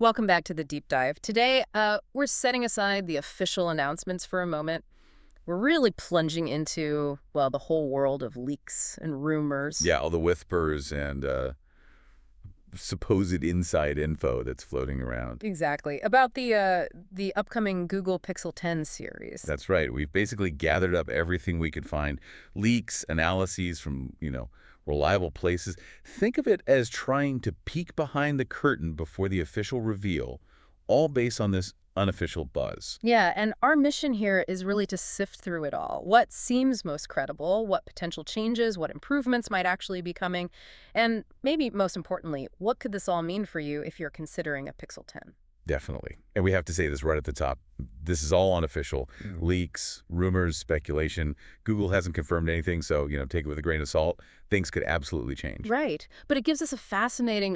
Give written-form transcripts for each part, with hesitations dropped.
Welcome back to the deep dive. Today, we're setting aside the official announcements for a moment. We're really plunging into, well, the whole world of leaks and rumors. Yeah, all the whispers and supposed inside info that's floating around. Exactly. About the upcoming Google Pixel 10 series. That's right. We've basically gathered up everything we could find. Leaks, analyses from, reliable places. Think of it as trying to peek behind the curtain before the official reveal, all based on this unofficial buzz. Yeah, and our mission here is really to sift through it all. What seems most credible, what potential changes, what improvements might actually be coming, and maybe most importantly, what could this all mean for you if you're considering a Pixel 10? Definitely. And we have to say this right at the top. This is all unofficial. Leaks, rumors, speculation. Google hasn't confirmed anything, so, take it with a grain of salt. Things could absolutely change. Right, but it gives us a fascinating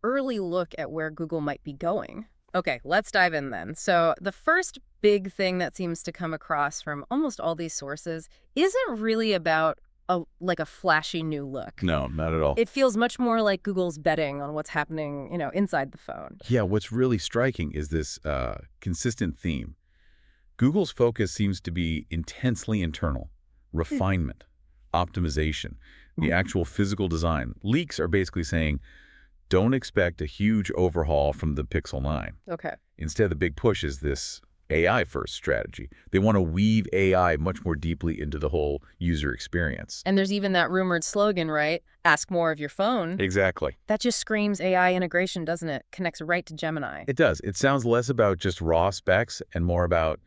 early look at where Google might be going. Okay, let's dive in then. So the first big thing that seems to come across from almost all these sources isn't really about a flashy new look. No, not at all. It feels much more like Google's betting on what's happening, inside the phone. Yeah, what's really striking is this consistent theme. Google's focus seems to be intensely internal, refinement, optimization, the actual physical design. Leaks are basically saying, don't expect a huge overhaul from the Pixel 9. Okay. Instead, the big push is this AI-first strategy. They want to weave AI much more deeply into the whole user experience. And there's even that rumored slogan, right? Ask more of your phone. Exactly. That just screams AI integration, doesn't it? Connects right to Gemini. It does. It sounds less about just raw specs and more about,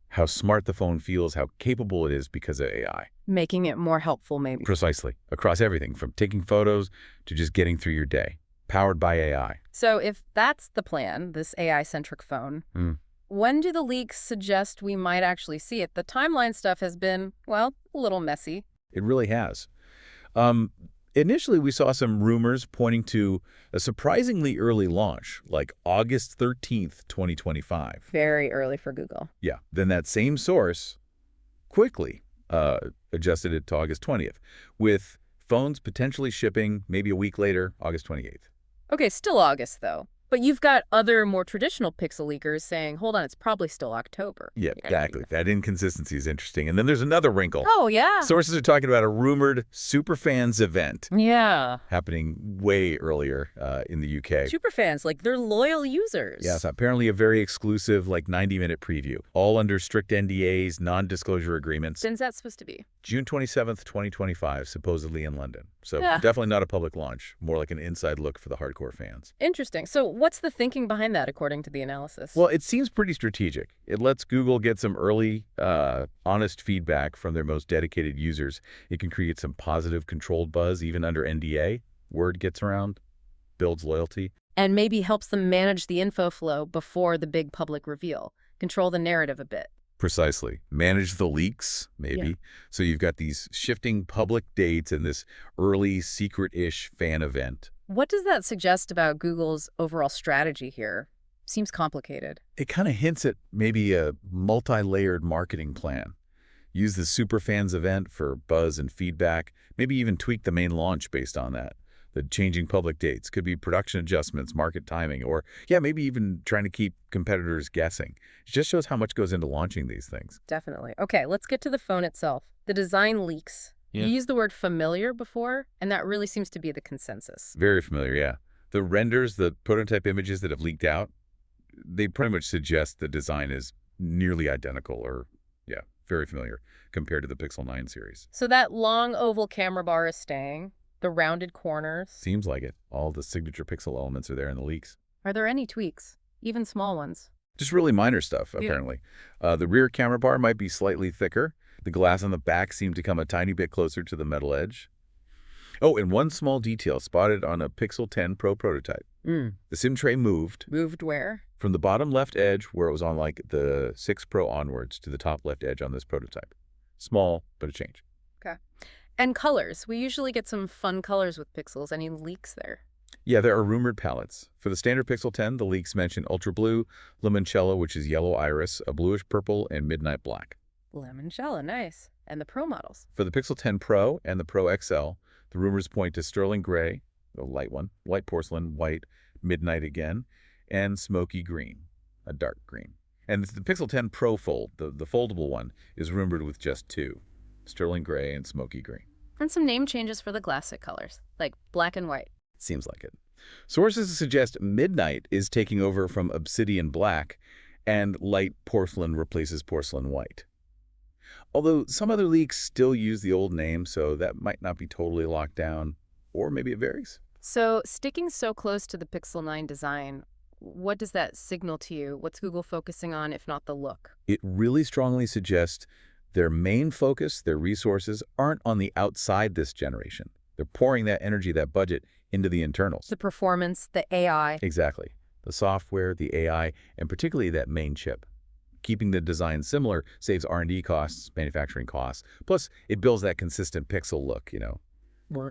how smart the phone feels, how capable it is because of AI. Making it more helpful, maybe. Precisely. Across everything, from taking photos to just getting through your day. Powered by AI. So if that's the plan, this AI-centric phone, when do the leaks suggest we might actually see it? The timeline stuff has been, well, a little messy. It really has. Initially, we saw some rumors pointing to a surprisingly early launch, like August 13th, 2025. Very early for Google. Yeah. Then that same source quickly adjusted it to August 20th, with phones potentially shipping maybe a week later, August 28th. Okay, still August, though. But you've got other more traditional Pixel leakers saying, hold on, it's probably still October. Yeah, exactly. That inconsistency is interesting. And then there's another wrinkle. Oh, yeah. Sources are talking about a rumored Superfans event. Yeah. Happening way earlier in the UK. Superfans, they're loyal users. Yes, apparently a very exclusive, 90-minute preview. All under strict NDAs, non-disclosure agreements. When's that supposed to be? June 27th, 2025, supposedly in London. So Yeah. Definitely not a public launch. More like an inside look for the hardcore fans. Interesting. So what's the thinking behind that, according to the analysis? Well, it seems pretty strategic. It lets Google get some early, honest feedback from their most dedicated users. It can create some positive, controlled buzz, even under NDA. Word gets around, builds loyalty. And maybe helps them manage the info flow before the big public reveal. Control the narrative a bit. Precisely. Manage the leaks, maybe. Yeah. So you've got these shifting public dates and this early secret-ish fan event. What does that suggest about Google's overall strategy here? Seems complicated. It kind of hints at maybe a multi-layered marketing plan. Use the Superfans event for buzz and feedback, maybe even tweak the main launch based on that. The changing public dates could be production adjustments, market timing, or, maybe even trying to keep competitors guessing. It just shows how much goes into launching these things. Definitely. Okay, let's get to the phone itself. The design leaks. Yeah. You used the word familiar before, and that really seems to be the consensus. Very familiar, yeah. The renders, the prototype images that have leaked out, they pretty much suggest the design is nearly identical or, very familiar compared to the Pixel 9 series. So that long oval camera bar is staying. The rounded corners. Seems like it. All the signature Pixel elements are there in the leaks. Are there any tweaks? Even small ones? Just really minor stuff, apparently. The rear camera bar might be slightly thicker. The glass on the back seemed to come a tiny bit closer to the metal edge. Oh, and one small detail spotted on a Pixel 10 Pro prototype. The SIM tray moved. Moved where? From the bottom left edge, where it was on the 6 Pro onwards, to the top left edge on this prototype. Small, but a change. Okay. And colors. We usually get some fun colors with Pixels. Any leaks there? Yeah, there are rumored palettes. For the standard Pixel 10, the leaks mention Ultra Blue, Limoncello, which is yellow iris, a bluish purple, and midnight black. Limoncello, nice. And the Pro models? For the Pixel 10 Pro and the Pro XL, the rumors point to sterling gray, the light one, white porcelain, white, midnight again, and smoky green, a dark green. And the Pixel 10 Pro Fold, the foldable one, is rumored with just two, sterling gray and smoky green. And some name changes for the classic colors, like black and white. Seems like it. Sources suggest midnight is taking over from obsidian black and light porcelain replaces porcelain white. Although some other leaks still use the old name, so that might not be totally locked down, or maybe it varies. So sticking so close to the Pixel 9 design, what does that signal to you? What's Google focusing on, if not the look? It really strongly suggests their main focus, their resources, aren't on the outside this generation. They're pouring that energy, that budget, into the internals. The performance, the AI. Exactly. The software, the AI, and particularly that main chip. Keeping the design similar saves R&D costs, manufacturing costs. Plus, it builds that consistent Pixel look,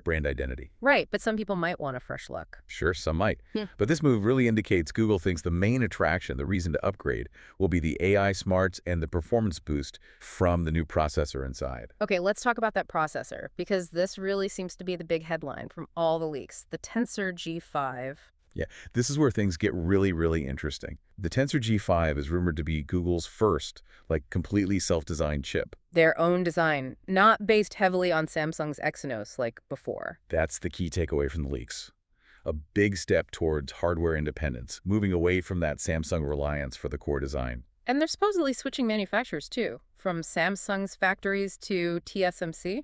brand identity. Right, but some people might want a fresh look. Sure, some might. But this move really indicates Google thinks the main attraction, the reason to upgrade, will be the AI smarts and the performance boost from the new processor inside. Okay, let's talk about that processor, because this really seems to be the big headline from all the leaks. The Tensor G5. Yeah, this is where things get really, really interesting. The Tensor G5 is rumored to be Google's first, completely self-designed chip. Their own design, not based heavily on Samsung's Exynos like before. That's the key takeaway from the leaks. A big step towards hardware independence, moving away from that Samsung reliance for the core design. And they're supposedly switching manufacturers too, from Samsung's factories to TSMC.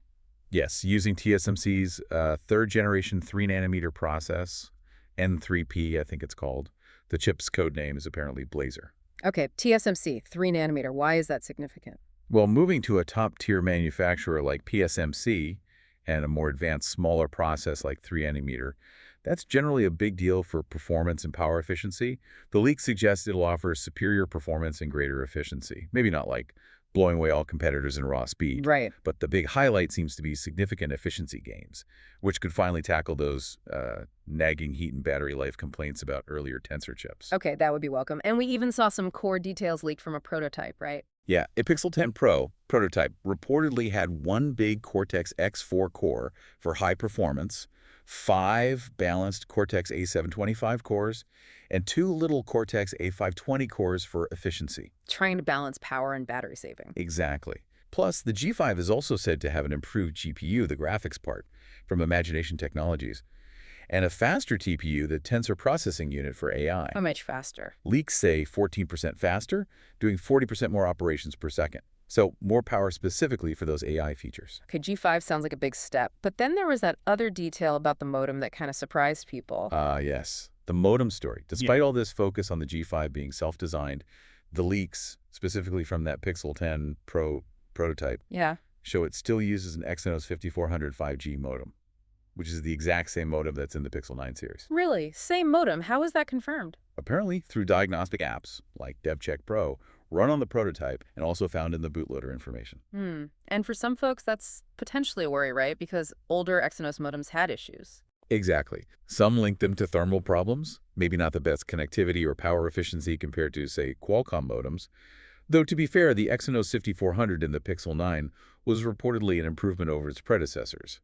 Yes, using TSMC's third-generation 3-nanometer process, N3P, I think it's called. The chip's code name is apparently Blazor. Okay, TSMC, 3 nanometer. Why is that significant? Well, moving to a top-tier manufacturer like PSMC and a more advanced, smaller process like 3-nanometer, that's generally a big deal for performance and power efficiency. The leak suggests it'll offer superior performance and greater efficiency. Maybe not like blowing away all competitors in raw speed. Right. But the big highlight seems to be significant efficiency gains, which could finally tackle those nagging heat and battery life complaints about earlier Tensor chips. Okay, that would be welcome. And we even saw some core details leaked from a prototype, right? Yeah, a Pixel 10 Pro prototype reportedly had one big Cortex X4 core for high performance, 5 balanced Cortex A725 cores, and 2 little Cortex A520 cores for efficiency. Trying to balance power and battery saving. Exactly. Plus, the G5 is also said to have an improved GPU, the graphics part, from Imagination Technologies, and a faster TPU, the Tensor Processing Unit for AI. How much faster? Leaks say 14% faster, doing 40% more operations per second. So more power specifically for those AI features. Okay, G5 sounds like a big step. But then there was that other detail about the modem that kind of surprised people. Yes. The modem story. Despite all this focus on the G5 being self-designed, the leaks, specifically from that Pixel 10 Pro prototype, show it still uses an Exynos 5400 5G modem, which is the exact same modem that's in the Pixel 9 series. Really? Same modem? How is that confirmed? Apparently through diagnostic apps like DevCheck Pro, run on the prototype and also found in the bootloader information. And for some folks, that's potentially a worry, right? Because older Exynos modems had issues. Exactly. Some link them to thermal problems, maybe not the best connectivity or power efficiency compared to, say, Qualcomm modems. Though, to be fair, the Exynos 5400 in the Pixel 9 was reportedly an improvement over its predecessors,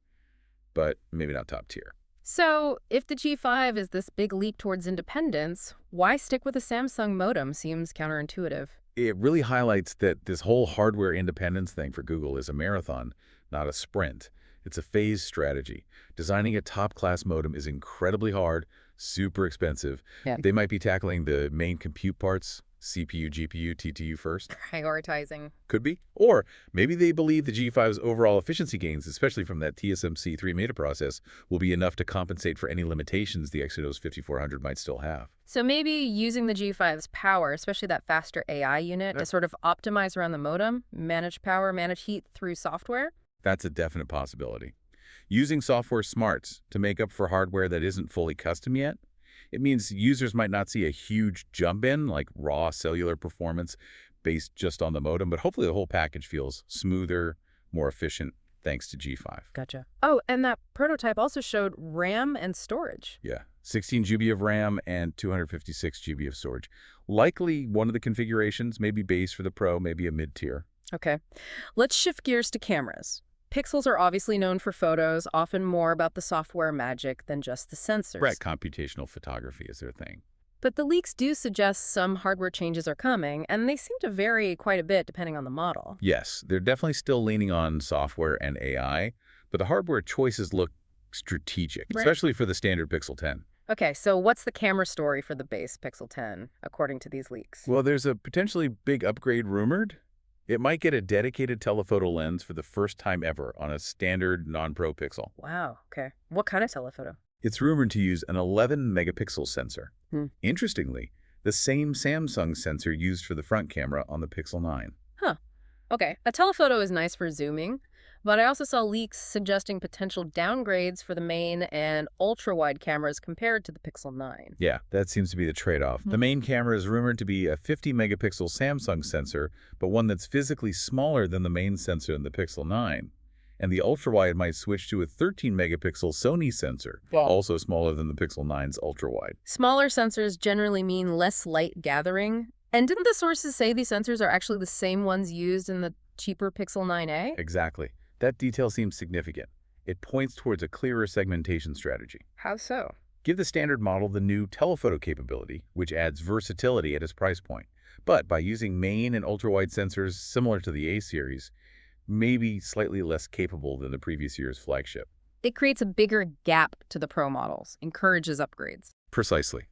but maybe not top tier. So, if the G5 is this big leap towards independence, why stick with a Samsung modem? Seems counterintuitive. It really highlights that this whole hardware independence thing for Google is a marathon, not a sprint. It's a phased strategy. Designing a top-class modem is incredibly hard, super expensive. Yeah. They might be tackling the main compute parts, CPU, GPU, TTU first. Prioritizing. Could be. Or maybe they believe the G5's overall efficiency gains, especially from that TSMC 3-nanometer process, will be enough to compensate for any limitations the Exynos 5400 might still have. So maybe using the G5's power, especially that faster AI unit, to sort of optimize around the modem, manage power, manage heat through software? That's a definite possibility. Using software smarts to make up for hardware that isn't fully custom yet, it means users might not see a huge jump in, like raw cellular performance based just on the modem, but hopefully the whole package feels smoother, more efficient, thanks to G5. Gotcha. Oh, and that prototype also showed RAM and storage. Yeah, 16 GB of RAM and 256 GB of storage. Likely one of the configurations, maybe base for the Pro, maybe a mid-tier. Okay, let's shift gears to cameras. Pixels are obviously known for photos, often more about the software magic than just the sensors. Right, computational photography is their thing. But the leaks do suggest some hardware changes are coming, and they seem to vary quite a bit depending on the model. Yes, they're definitely still leaning on software and AI, but the hardware choices look strategic, Right. especially for the standard Pixel 10. Okay, so what's the camera story for the base Pixel 10, according to these leaks? Well, there's a potentially big upgrade rumored. It might get a dedicated telephoto lens for the first time ever on a standard non-pro Pixel. Wow, okay. What kind of telephoto? It's rumored to use an 11-megapixel sensor. Hmm. Interestingly, the same Samsung sensor used for the front camera on the Pixel 9. Huh. Okay, a telephoto is nice for zooming, but I also saw leaks suggesting potential downgrades for the main and ultra-wide cameras compared to the Pixel 9. Yeah, that seems to be the trade-off. The main camera is rumored to be a 50-megapixel Samsung sensor, but one that's physically smaller than the main sensor in the Pixel 9. And the ultrawide might switch to a 13-megapixel Sony sensor, Wow. also smaller than the Pixel 9's ultrawide. Smaller sensors generally mean less light gathering. And didn't the sources say these sensors are actually the same ones used in the cheaper Pixel 9a? Exactly. That detail seems significant. It points towards a clearer segmentation strategy. How so? Give the standard model the new telephoto capability, which adds versatility at its price point. But by using main and ultrawide sensors similar to the A series, maybe slightly less capable than the previous year's flagship. It creates a bigger gap to the Pro models, encourages upgrades. Precisely.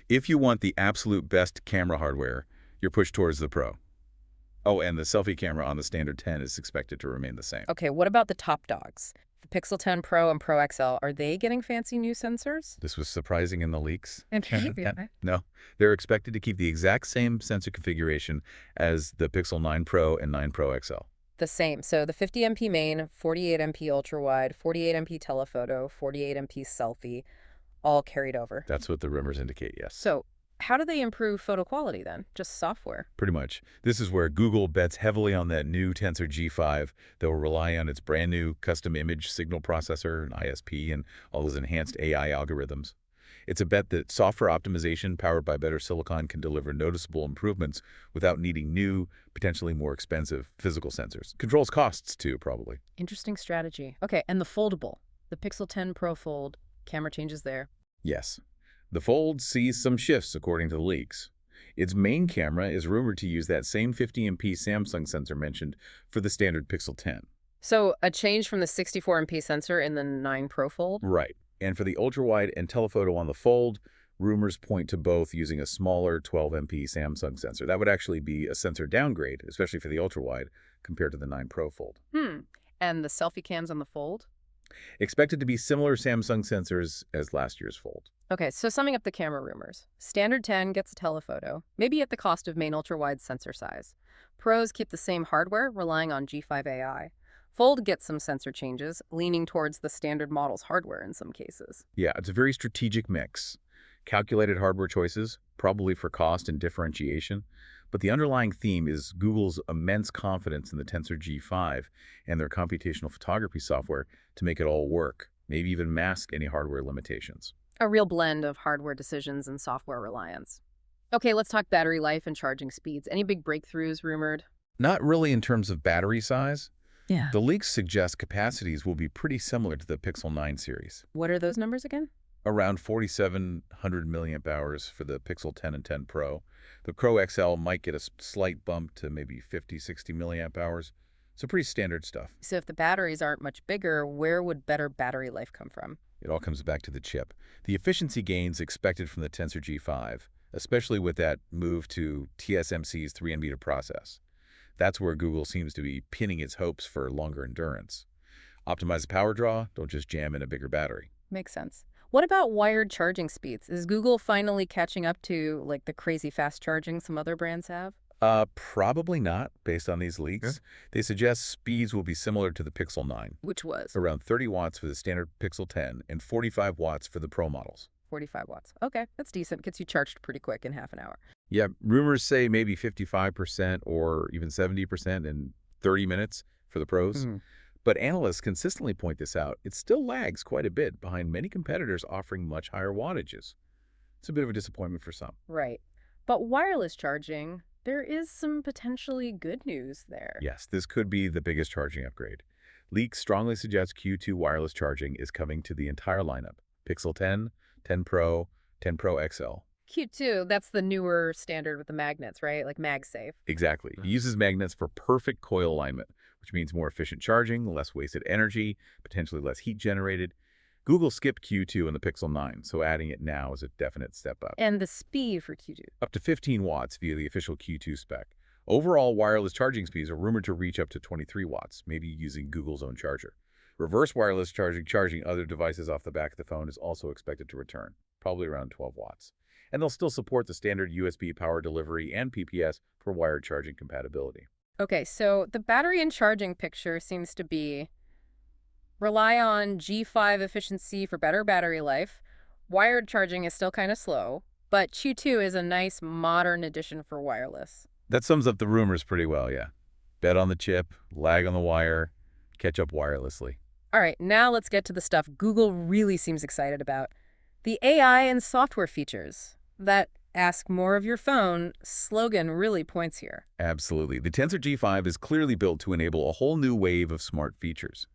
If you want the absolute best camera hardware, you're pushed towards the Pro. Oh, and the selfie camera on the standard 10 is expected to remain the same. Okay, what about the top dogs? The Pixel 10 Pro and Pro XL, are they getting fancy new sensors? This was surprising in the leaks. Yeah. No, they're expected to keep the exact same sensor configuration as the Pixel 9 Pro and 9 Pro XL. The same. So the 50MP main, 48MP ultra-wide, 48MP telephoto, 48MP selfie, all carried over. That's what the rumors indicate, yes. So how do they improve photo quality then? Just software? Pretty much. This is where Google bets heavily on that new Tensor G5 that will rely on its brand new custom image signal processor and ISP and all those enhanced AI algorithms. It's a bet that software optimization powered by better silicon can deliver noticeable improvements without needing new, potentially more expensive physical sensors. Controls costs too, probably. Interesting strategy. Okay, and the foldable. The Pixel 10 Pro Fold, camera changes there. Yes. The Fold sees some shifts according to the leaks. Its main camera is rumored to use that same 50MP Samsung sensor mentioned for the standard Pixel 10. So a change from the 64MP sensor in the 9 Pro Fold? Right. And for the ultra-wide and telephoto on the Fold, rumors point to both using a smaller 12MP Samsung sensor. That would actually be a sensor downgrade, especially for the ultra-wide, compared to the 9 Pro Fold. And the selfie cams on the Fold? Expected to be similar Samsung sensors as last year's Fold. Okay, so summing up the camera rumors. Standard 10 gets a telephoto, maybe at the cost of main ultra-wide sensor size. Pros keep the same hardware, relying on G5 AI. Fold gets some sensor changes, leaning towards the standard model's hardware in some cases. Yeah, it's a very strategic mix. Calculated hardware choices, probably for cost and differentiation. But the underlying theme is Google's immense confidence in the Tensor G5 and their computational photography software to make it all work, maybe even mask any hardware limitations. A real blend of hardware decisions and software reliance. Okay, let's talk battery life and charging speeds. Any big breakthroughs rumored? Not really in terms of battery size. Yeah. The leaks suggest capacities will be pretty similar to the Pixel 9 series. What are those numbers again? Around 4,700 milliamp hours for the Pixel 10 and 10 Pro. The Pro XL might get a slight bump to maybe 50, 60 milliamp hours. So pretty standard stuff. So if the batteries aren't much bigger, where would better battery life come from? It all comes back to the chip. The efficiency gains expected from the Tensor G5, especially with that move to TSMC's 3nm process. That's where Google seems to be pinning its hopes for longer endurance. Optimize the power draw, don't just jam in a bigger battery. Makes sense. What about wired charging speeds? Is Google finally catching up to, like, the crazy fast charging some other brands have? Probably not, based on these leaks. Yeah. They suggest speeds will be similar to the Pixel 9. Which was? Around 30 watts for the standard Pixel 10 and 45 watts for the Pro models. 45 watts. Okay, that's decent. Gets you charged pretty quick in half an hour. Yeah, rumors say maybe 55% or even 70% in 30 minutes for the Pros. But analysts consistently point this out. It still lags quite a bit behind many competitors offering much higher wattages. It's a bit of a disappointment for some. Right. But wireless charging, there is some potentially good news there. Yes, this could be the biggest charging upgrade. Leaks strongly suggest Q2 wireless charging is coming to the entire lineup. Pixel 10, 10 Pro, 10 Pro XL. Q2, that's the newer standard with the magnets, right? Like MagSafe. Exactly. It uses magnets for perfect coil alignment, which means more efficient charging, less wasted energy, potentially less heat generated. Google skipped Q2 in the Pixel 9, so adding it now is a definite step up. And the speed for Q2. Up to 15 watts via the official Q2 spec. Overall, wireless charging speeds are rumored to reach up to 23 watts, maybe using Google's own charger. Reverse wireless charging other devices off the back of the phone is also expected to return, probably around 12 watts. And they'll still support the standard USB power delivery and PPS for wired charging compatibility. Okay, so the battery and charging picture seems to be rely on G5 efficiency for better battery life. Wired charging is still kind of slow, but Q2 is a nice modern addition for wireless. That sums up the rumors pretty well, yeah. Bet on the chip, lag on the wire, catch up wirelessly. All right, now let's get to the stuff Google really seems excited about. The AI and software features that ask more of your phone slogan really points here. Absolutely. The Tensor G5 is clearly built to enable a whole new wave of smart features.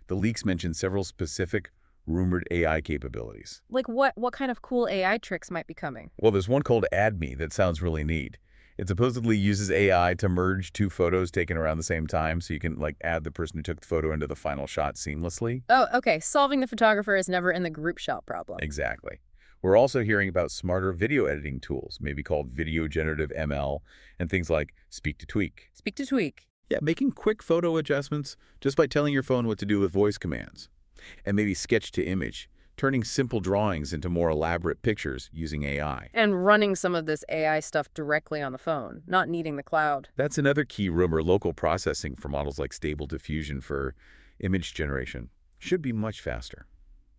The leaks mention several specific rumored AI capabilities. Like what kind of cool AI tricks might be coming? Well, there's one called Add Me that sounds really neat. It supposedly uses AI to merge two photos taken around the same time, so you can add the person who took the photo into the final shot seamlessly. Oh, okay. Solving the photographer is never in the group shot problem. Exactly. We're also hearing about smarter video editing tools, maybe called video generative ML, and things like speak to tweak. Speak to tweak. Yeah, making quick photo adjustments just by telling your phone what to do with voice commands. And maybe sketch to image, turning simple drawings into more elaborate pictures using AI. And running some of this AI stuff directly on the phone, not needing the cloud. That's another key rumor. Local processing for models like Stable Diffusion for image generation should be much faster.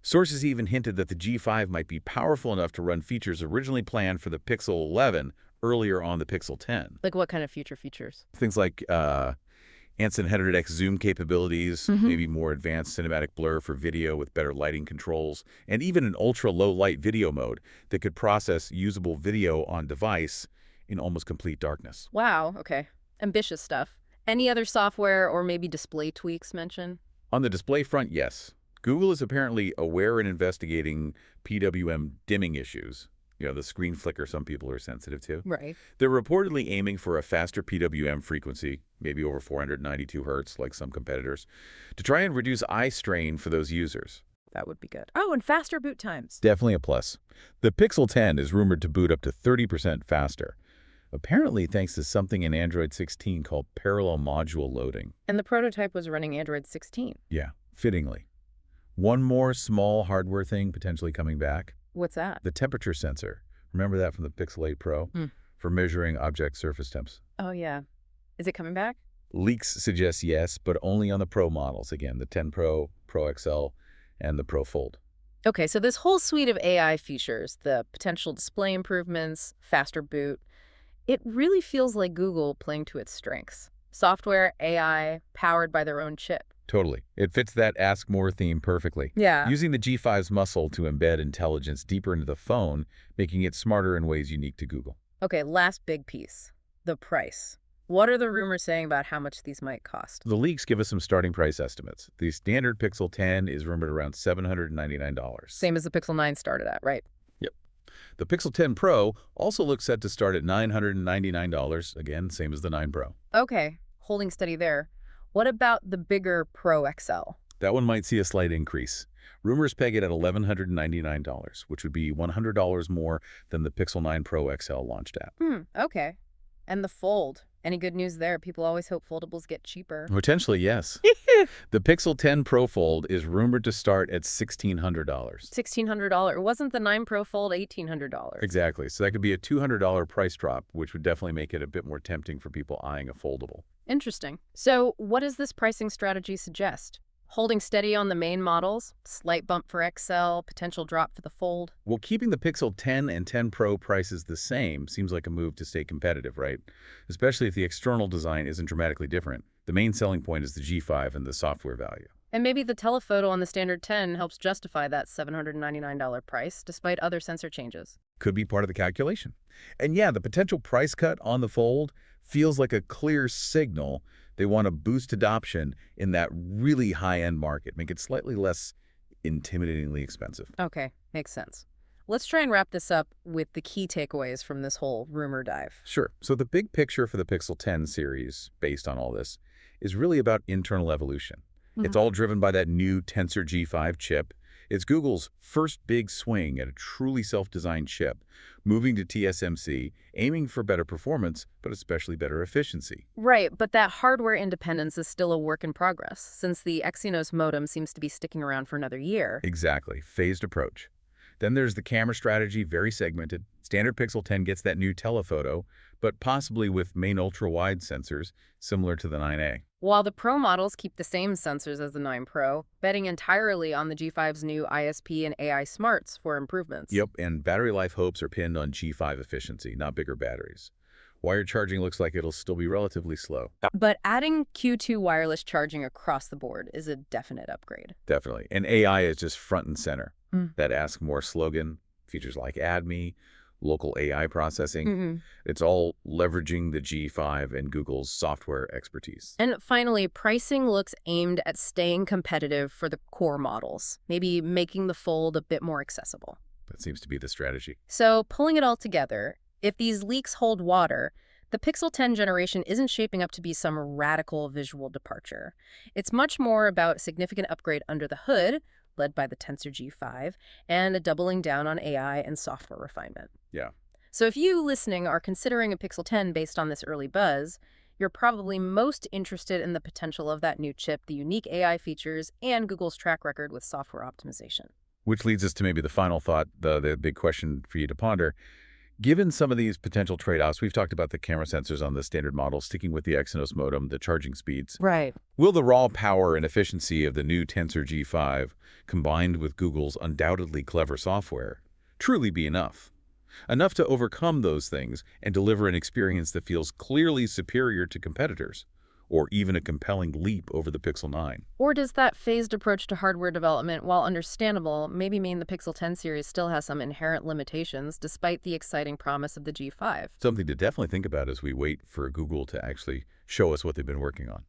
Sources even hinted that the G5 might be powerful enough to run features originally planned for the Pixel 11 earlier on the Pixel 10. Like what kind of future features? Things like Anson 100x zoom capabilities, maybe more advanced cinematic blur for video with better lighting controls, and even an ultra-low light video mode that could process usable video on device in almost complete darkness. Wow, okay. Ambitious stuff. Any other software or maybe display tweaks mentioned? On the display front, yes. Google is apparently aware and investigating PWM dimming issues. The screen flicker some people are sensitive to. Right. They're reportedly aiming for a faster PWM frequency, maybe over 492 hertz like some competitors, to try and reduce eye strain for those users. That would be good. Oh, and faster boot times. Definitely a plus. The Pixel 10 is rumored to boot up to 30% faster, apparently thanks to something in Android 16 called parallel module loading. And the prototype was running Android 16. Yeah, fittingly. One more small hardware thing potentially coming back. What's that? The temperature sensor. Remember that from the Pixel 8 Pro? For measuring object surface temps. Oh, yeah. Is it coming back? Leaks suggest yes, but only on the Pro models. Again, the 10 Pro, Pro XL, and the Pro Fold. Okay, so this whole suite of AI features, the potential display improvements, faster boot, it really feels like Google playing to its strengths. Software, AI, powered by their own chip. Totally. It fits that Ask More theme perfectly. Yeah. Using the G5's muscle to embed intelligence deeper into the phone, making it smarter in ways unique to Google. Okay, last big piece. The price. What are the rumors saying about how much these might cost? The leaks give us some starting price estimates. The standard Pixel 10 is rumored around $799. Same as the Pixel 9 started at, right? Yep. The Pixel 10 Pro also looks set to start at $999. Again, same as the 9 Pro. Okay, holding steady there. What about the bigger Pro XL? That one might see a slight increase. Rumors peg it at $1,199, which would be $100 more than the Pixel 9 Pro XL launched at. Okay. And the Fold. Any good news there? People always hope foldables get cheaper. Potentially, yes. The Pixel 10 Pro Fold is rumored to start at $1,600. $1,600. Wasn't the 9 Pro Fold $1,800? Exactly. So that could be a $200 price drop, which would definitely make it a bit more tempting for people eyeing a foldable. Interesting. So what does this pricing strategy suggest? Holding steady on the main models, slight bump for XL, potential drop for the Fold. Well, keeping the Pixel 10 and 10 Pro prices the same seems like a move to stay competitive, right? Especially if the external design isn't dramatically different. The main selling point is the G5 and the software value. And maybe the telephoto on the standard 10 helps justify that $799 price, despite other sensor changes. Could be part of the calculation. And yeah, the potential price cut on the Fold feels like a clear signal they want to boost adoption in that really high-end market, make it slightly less intimidatingly expensive. Okay, makes sense. let's try and wrap this up with the key takeaways from this whole rumor dive. Sure. So the big picture for the Pixel 10 series, based on all this, is really about internal evolution. It's all driven by that new Tensor G5 chip. It's Google's first big swing at a truly self-designed chip, moving to TSMC, aiming for better performance, but especially better efficiency. Right, but that hardware independence is still a work in progress, since the Exynos modem seems to be sticking around for another year. Exactly. Phased approach. Then there's the camera strategy, very segmented. Standard Pixel 10 gets that new telephoto, but possibly with main ultra-wide sensors, similar to the 9A. While the Pro models keep the same sensors as the 9 Pro, betting entirely on the G5's new ISP and AI smarts for improvements. Yep, and battery life hopes are pinned on G5 efficiency, not bigger batteries. Wired charging looks like it'll still be relatively slow. But adding Q2 wireless charging across the board is a definite upgrade. Definitely. And AI is just front and center. Mm. That Ask More slogan, features like AdMe, local AI processing. Mm-mm. It's all leveraging the G5 and Google's software expertise. And finally, pricing looks aimed at staying competitive for the core models, maybe making the Fold a bit more accessible. That seems to be the strategy. So pulling it all together, if these leaks hold water, the Pixel 10 generation isn't shaping up to be some radical visual departure. It's much more about a significant upgrade under the hood, led by the Tensor G5, and a doubling down on AI and software refinement. Yeah. So if you listening are considering a Pixel 10 based on this early buzz, you're probably most interested in the potential of that new chip, the unique AI features, and Google's track record with software optimization. Which leads us to maybe the final thought, the big question for you to ponder. Given some of these potential trade-offs, we've talked about the camera sensors on the standard model, sticking with the Exynos modem, the charging speeds. Right. Will the raw power and efficiency of the new Tensor G5, combined with Google's undoubtedly clever software, truly be enough? Enough to overcome those things and deliver an experience that feels clearly superior to competitors, or even a compelling leap over the Pixel 9? Or does that phased approach to hardware development, while understandable, maybe mean the Pixel 10 series still has some inherent limitations despite the exciting promise of the G5? Something to definitely think about as we wait for Google to actually show us what they've been working on.